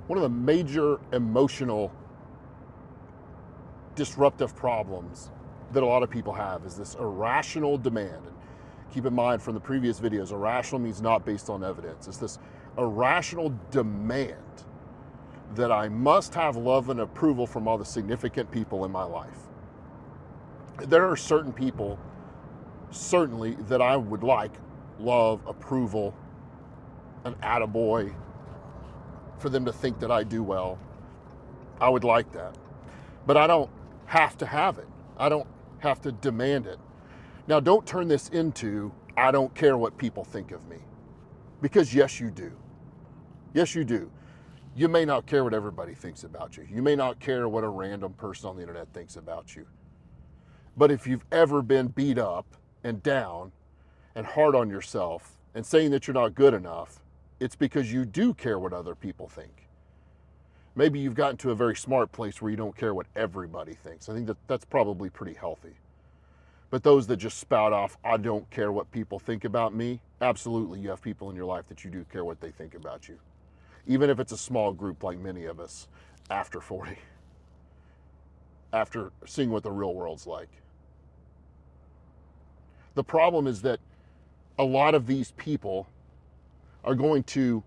One of the major emotional disruptive problems that a lot of people have is this irrational demand. And keep in mind from the previous videos, irrational means not based on evidence. It's this irrational demand that I must have love and approval from all the significant people in my life. There are certain people, certainly, that I would like love, approval, an attaboy, for them to think that I do well. I would like that. But I don't have to have it. I don't have to demand it. Now, don't turn this into, I don't care what people think of me. Because yes, you do. Yes, you do. You may not care what everybody thinks about you. You may not care what a random person on the internet thinks about you. But if you've ever been beat up and down and hard on yourself and saying that you're not good enough, it's because you do care what other people think. Maybe you've gotten to a very smart place where you don't care what everybody thinks. I think that that's probably pretty healthy. But those that just spout off, I don't care what people think about me, absolutely you have people in your life that you do care what they think about you. Even if it's a small group like many of us after 40, after seeing what the real world's like. The problem is that a lot of these people are going to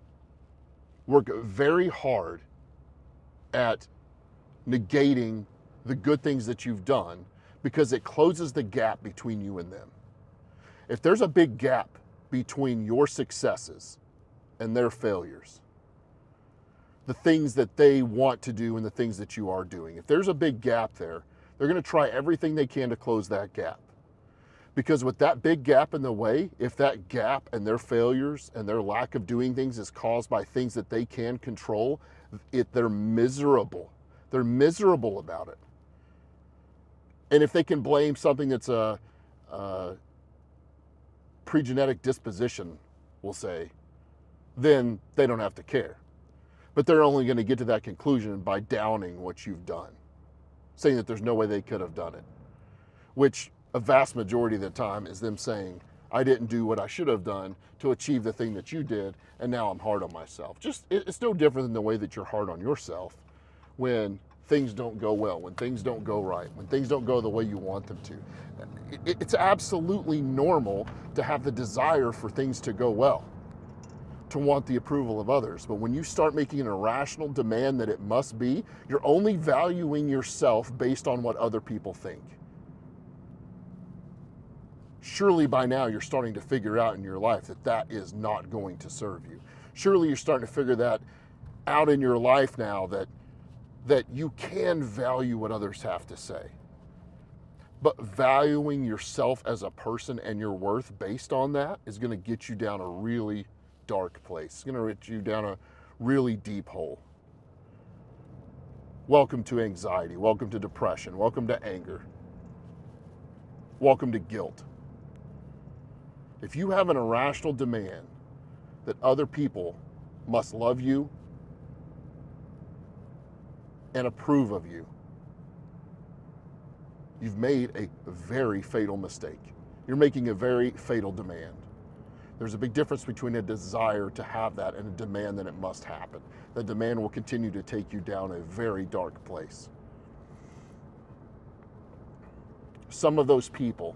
work very hard at negating the good things that you've done because it closes the gap between you and them. If there's a big gap between your successes and their failures, the things that they want to do and the things that you are doing, if there's a big gap there, they're going to try everything they can to close that gap. Because with that big gap in the way, if that gap and their failures and their lack of doing things is caused by things that they can control, they're miserable. They're miserable about it. And if they can blame something that's a pregenetic disposition, we'll say, then they don't have to care. But they're only going to get to that conclusion by downing what you've done, saying that there's no way they could have done it, which a vast majority of the time is them saying, I didn't do what I should have done to achieve the thing that you did, and now I'm hard on myself. It's no different than the way that you're hard on yourself when things don't go well, when things don't go right, when things don't go the way you want them to. It's absolutely normal to have the desire for things to go well, to want the approval of others. But when you start making an irrational demand that it must be, you're only valuing yourself based on what other people think. Surely by now you're starting to figure out in your life that that is not going to serve you. Surely you're starting to figure that out in your life now, that you can value what others have to say. But valuing yourself as a person and your worth based on that is going to get you down a really dark place. It's going to get you down a really deep hole. Welcome to anxiety. Welcome to depression. Welcome to anger. Welcome to guilt. If you have an irrational demand that other people must love you and approve of you, you've made a very fatal mistake. You're making a very fatal demand. There's a big difference between a desire to have that and a demand that it must happen. The demand will continue to take you down a very dark place. Some of those people,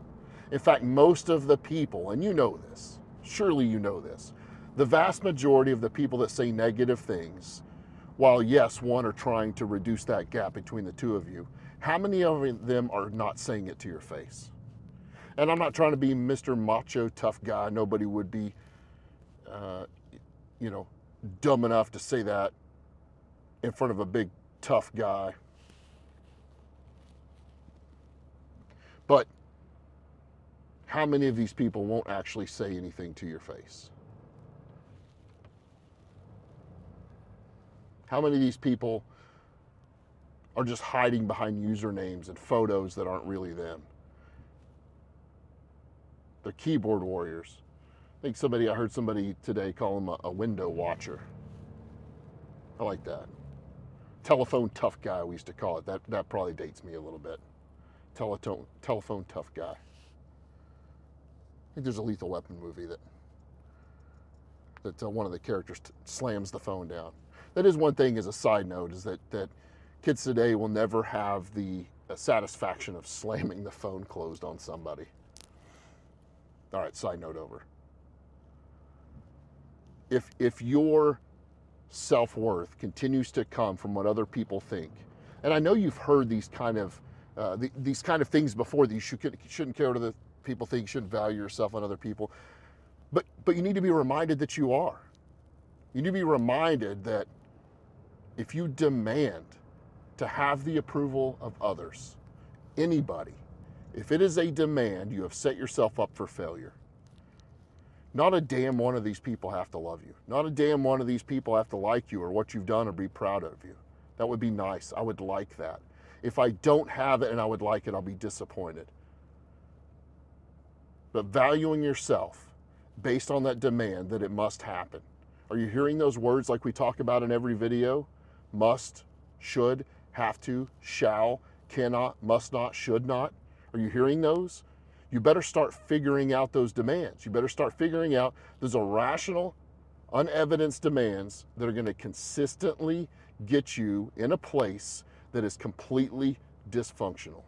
in fact, most of the people, and you know this, surely you know this, the vast majority of the people that say negative things, while yes, one are trying to reduce that gap between the two of you, how many of them are not saying it to your face? And I'm not trying to be Mr. Macho tough guy. Nobody would be, dumb enough to say that in front of a big tough guy. But how many of these people won't actually say anything to your face? How many of these people are just hiding behind usernames and photos that aren't really them? They're keyboard warriors. I heard somebody today call them a window watcher. I like that. Telephone tough guy, we used to call it. That probably dates me a little bit. Telephone tough guy. I think there's a Lethal Weapon movie that one of the characters slams the phone down. That is one thing as a side note, is that kids today will never have the satisfaction of slamming the phone closed on somebody. All right, side note over. If your self-worth continues to come from what other people think, and I know you've heard these kind of things before, that you shouldn't care what other people think, you shouldn't value yourself on other people, but you need to be reminded that you are. You need to be reminded that if you demand to have the approval of others, anybody, if it is a demand, you have set yourself up for failure. Not a damn one of these people have to love you. Not a damn one of these people have to like you or what you've done or be proud of you. That would be nice. I would like that. If I don't have it and I would like it, I'll be disappointed. But valuing yourself based on that demand that it must happen. Are you hearing those words like we talk about in every video? Must, should, have to, shall, cannot, must not, should not. Are you hearing those? You better start figuring out those demands. You better start figuring out those irrational, unevidenced demands that are going to consistently get you in a place that is completely dysfunctional.